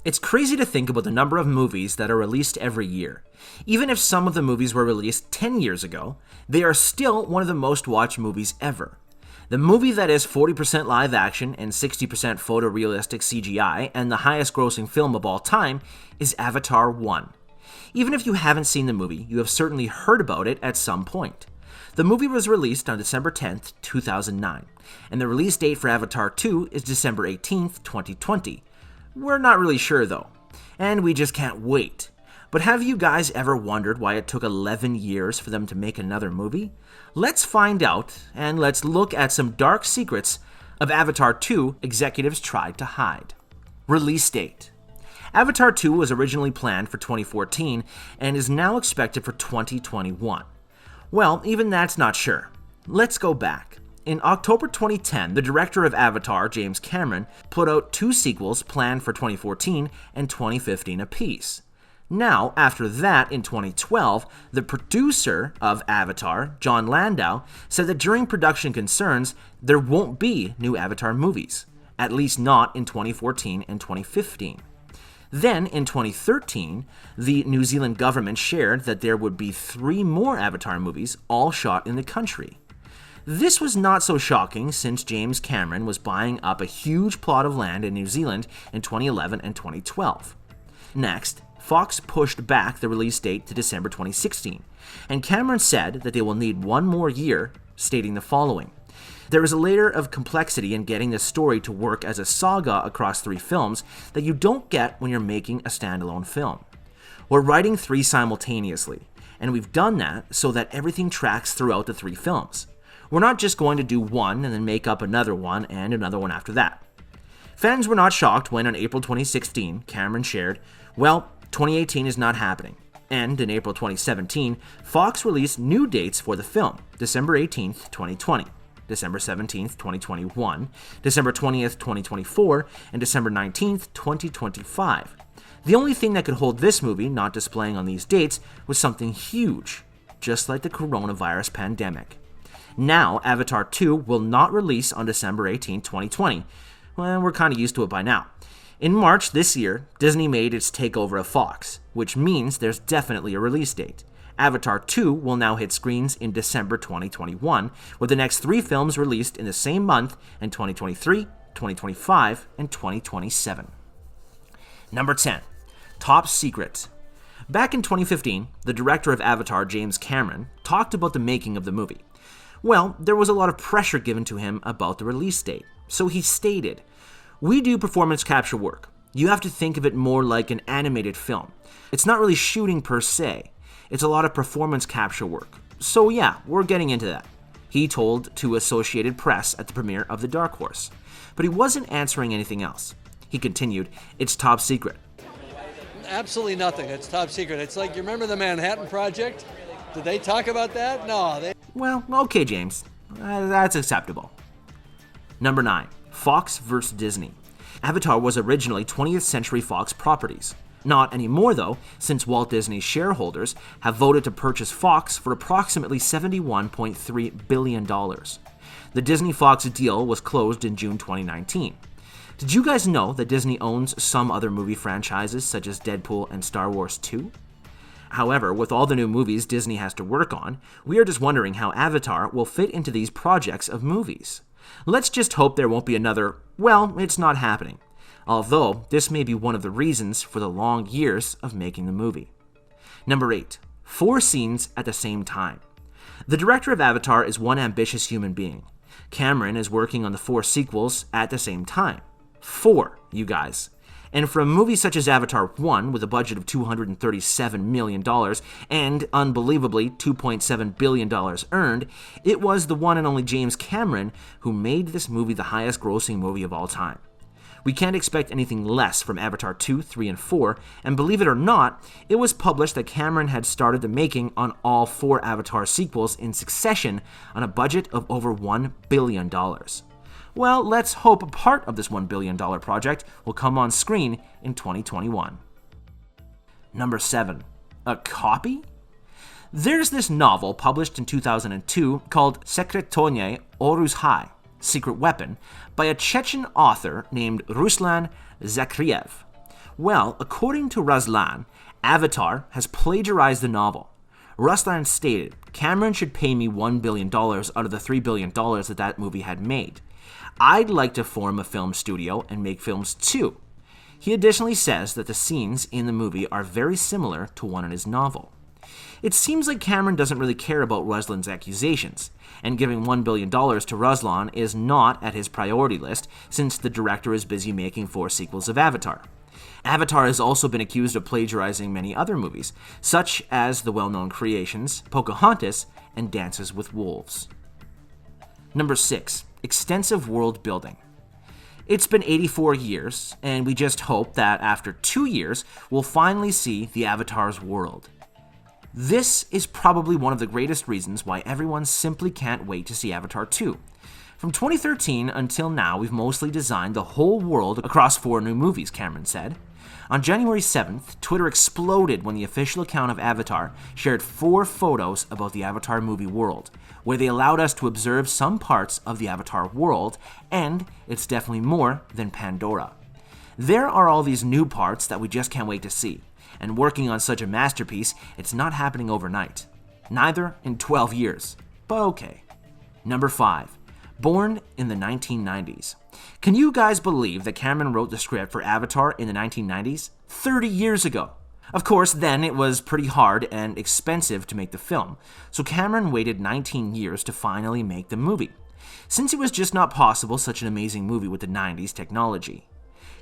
It's crazy to think about the number of movies that are released every year. Even if some of the movies were released 10 years ago, they are still one of the most watched movies ever. The movie that is 40% live action and 60% photorealistic CGI and the highest grossing film of all time is Avatar 1. Even if you haven't seen the movie, you have certainly heard about it at some point. The movie was released on December 10th, 2009, and the release date for Avatar 2 is December 18th, 2020. We're not really sure though, and we just can't wait. But have you guys ever wondered why it took 11 years for them to make another movie? Let's find out, and let's look at some dark secrets of Avatar 2 executives tried to hide. Release date. Avatar 2 was originally planned for 2014 and is now expected for 2021. Well, even that's not sure. Let's go back. In October 2010, the director of Avatar, James Cameron, put out 2 sequels planned for 2014 and 2015 apiece. Now, after that, in 2012, the producer of Avatar, John Landau, said that during production concerns, there won't be new Avatar movies, at least not in 2014 and 2015. Then, in 2013, the New Zealand government shared that there would be 3 more Avatar movies, all shot in the country. This was not so shocking since James Cameron was buying up a huge plot of land in New Zealand in 2011 and 2012. Next, Fox pushed back the release date to December 2016, and Cameron said that they will need 1 more year, stating the following. There is a layer of complexity in getting the story to work as a saga across 3 films that you don't get when you're making a standalone film. We're writing 3 simultaneously, and we've done that so that everything tracks throughout the 3 films. We're not just going to do one and then make up another one and another one after that. Fans were not shocked when on April 2016, Cameron shared, well, 2018 is not happening. And in April 2017, Fox released new dates for the film, December 18th, 2020, December 17th, 2021, December 20th, 2024, and December 19th, 2025. The only thing that could hold this movie not displaying on these dates was something huge, just like the coronavirus pandemic. Now, Avatar 2 will not release on December 18, 2020. Well, we're kind of used to it by now. In March this year, Disney made its takeover of Fox, which means there's definitely a release date. Avatar 2 will now hit screens in December 2021, with the next 3 films released in the same month in 2023, 2025, and 2027. Number 10. Top Secret. Back in 2015, the director of Avatar, James Cameron, talked about the making of the movie. Well, there was a lot of pressure given to him about the release date, so he stated, "We do performance capture work. You have to think of it more like an animated film. It's not really shooting per se. It's a lot of performance capture work. So yeah, we're getting into that," he told to Associated Press at the premiere of The Dark Horse. But he wasn't answering anything else. He continued, "It's top secret." Absolutely nothing. It's top secret. It's like, you remember the Manhattan Project? Did they talk about that? No. Well, okay, James. That's acceptable. Number 9. Fox vs. Disney. Avatar was originally 20th Century Fox properties. Not anymore, though, since Walt Disney's shareholders have voted to purchase Fox for approximately $71.3 billion. The Disney-Fox deal was closed in June 2019. Did you guys know that Disney owns some other movie franchises such as Deadpool and Star Wars 2? However, with all the new movies Disney has to work on, we are just wondering how Avatar will fit into these projects of movies. Let's just hope there won't be another, well, it's not happening. Although, this may be one of the reasons for the long years of making the movie. Number 8. 4 scenes at the same time. The director of Avatar is one ambitious human being. Cameron is working on the 4 sequels at the same time. 4, you guys. And for a movie such as Avatar 1, with a budget of $237 million and, unbelievably, $2.7 billion earned, it was the one and only James Cameron who made this movie the highest grossing movie of all time. We can't expect anything less from Avatar 2, 3, and 4, and believe it or not, it was published that Cameron had started the making on all 4 Avatar sequels in succession on a budget of over $1 billion. Well, let's hope a part of this $1 billion project will come on screen in 2021. Number 7. A copy? There's this novel published in 2002 called Sekretonye Oruzhai, Secret Weapon, by a Chechen author named Ruslan Zakriev. Well, according to Ruslan, Avatar has plagiarized the novel. Ruslan stated, "Cameron should pay me $1 billion out of the $3 billion that movie had made. I'd like to form a film studio and make films too." He additionally says that the scenes in the movie are very similar to one in his novel. It seems like Cameron doesn't really care about Ruslan's accusations, and giving $1 billion to Ruslan is not at his priority list since the director is busy making 4 sequels of Avatar. Avatar has also been accused of plagiarizing many other movies, such as the well-known creations Pocahontas and Dances with Wolves. Number 6. Extensive world building. It's been 84 years, and we just hope that after 2 years, we'll finally see the Avatar's world. This is probably one of the greatest reasons why everyone simply can't wait to see Avatar 2. From 2013 until now, we've mostly designed the whole world across 4 new movies, Cameron said. On January 7th, Twitter exploded when the official account of Avatar shared 4 photos about the Avatar movie world, where they allowed us to observe some parts of the Avatar world, and it's definitely more than Pandora. There are all these new parts that we just can't wait to see, and working on such a masterpiece, it's not happening overnight. Neither in 12 years, but okay. Number 5. Born in the 1990s. Can you guys believe that Cameron wrote the script for Avatar in the 1990s? 30 years ago. Of course, then it was pretty hard and expensive to make the film, so Cameron waited 19 years to finally make the movie, since it was just not possible such an amazing movie with the 90s technology.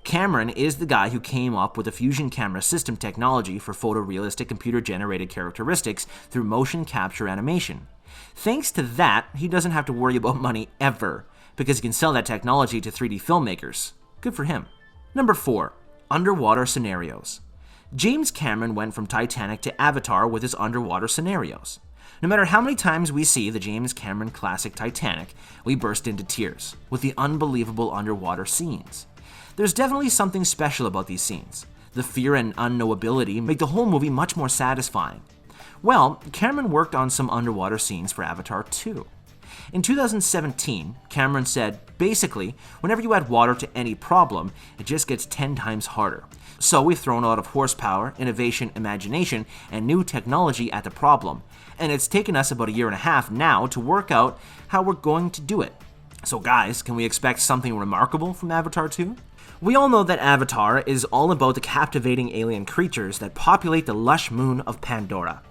Cameron is the guy who came up with the fusion camera system technology for photorealistic computer-generated characteristics through motion capture animation. Thanks to that, he doesn't have to worry about money ever, because he can sell that technology to 3D filmmakers. Good for him. Number 4. Underwater scenarios. James Cameron went from Titanic to Avatar with his underwater scenarios. No matter how many times we see the James Cameron classic Titanic, we burst into tears with the unbelievable underwater scenes. There's definitely something special about these scenes. The fear and unknowability make the whole movie much more satisfying. Well, Cameron worked on some underwater scenes for Avatar 2. In 2017, Cameron said, basically, whenever you add water to any problem, it just gets 10 times harder. So we've thrown a lot of horsepower, innovation, imagination, and new technology at the problem, and it's taken us about 1.5 years now to work out how we're going to do it. So guys, can we expect something remarkable from Avatar 2? We all know that Avatar is all about the captivating alien creatures that populate the lush moon of Pandora.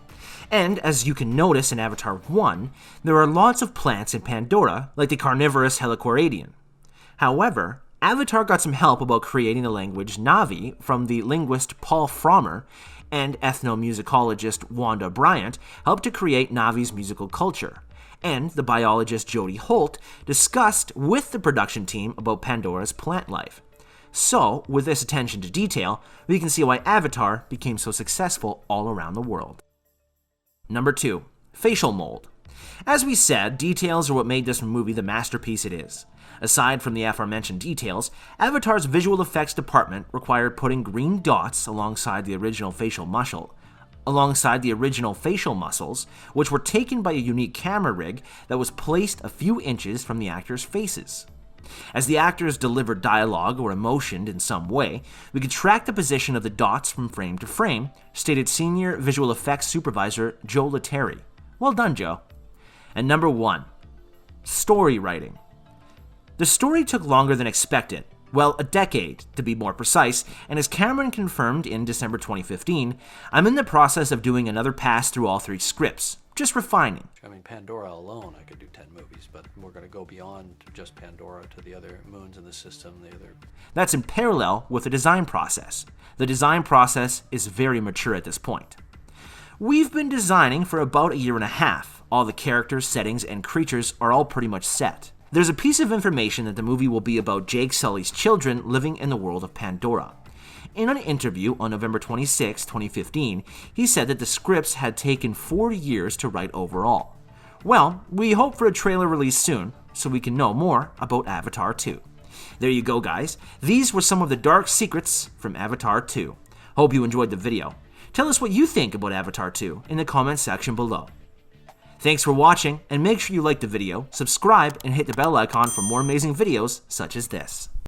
And as you can notice in Avatar 1, there are lots of plants in Pandora, like the carnivorous helichoradian. However, Avatar got some help about creating the language Na'vi from the linguist Paul Frommer, and ethnomusicologist Wanda Bryant helped to create Na'vi's musical culture. And the biologist Jody Holt discussed with the production team about Pandora's plant life. So, with this attention to detail, we can see why Avatar became so successful all around the world. Number 2. Facial mold. As we said, details are what made this movie the masterpiece it is. Aside from the aforementioned details, Avatar's visual effects department required putting green dots alongside the original facial muscles, which were taken by a unique camera rig that was placed a few inches from the actors' faces. As the actors delivered dialogue or emotioned in some way, we could track the position of the dots from frame to frame, stated Senior Visual Effects Supervisor Joe Letteri. Well done, Joe. And number 1. Story writing. The story took longer than expected. Well, a decade, to be more precise, and as Cameron confirmed in December 2015, I'm in the process of doing another pass through all 3 scripts, just refining. I mean, Pandora alone, I could do 10 movies, but we're going to go beyond just Pandora to the other moons in the system, That's in parallel with the design process. The design process is very mature at this point. We've been designing for about 1.5 years. All the characters, settings, and creatures are all pretty much set. There's a piece of information that the movie will be about Jake Sully's children living in the world of Pandora. In an interview on November 26, 2015, he said that the scripts had taken 4 years to write overall. Well, we hope for a trailer release soon, so we can know more about Avatar 2. There you go, guys. These were some of the dark secrets from Avatar 2. Hope you enjoyed the video. Tell us what you think about Avatar 2 in the comment section below. Thanks for watching, and make sure you like the video, subscribe, and hit the bell icon for more amazing videos such as this.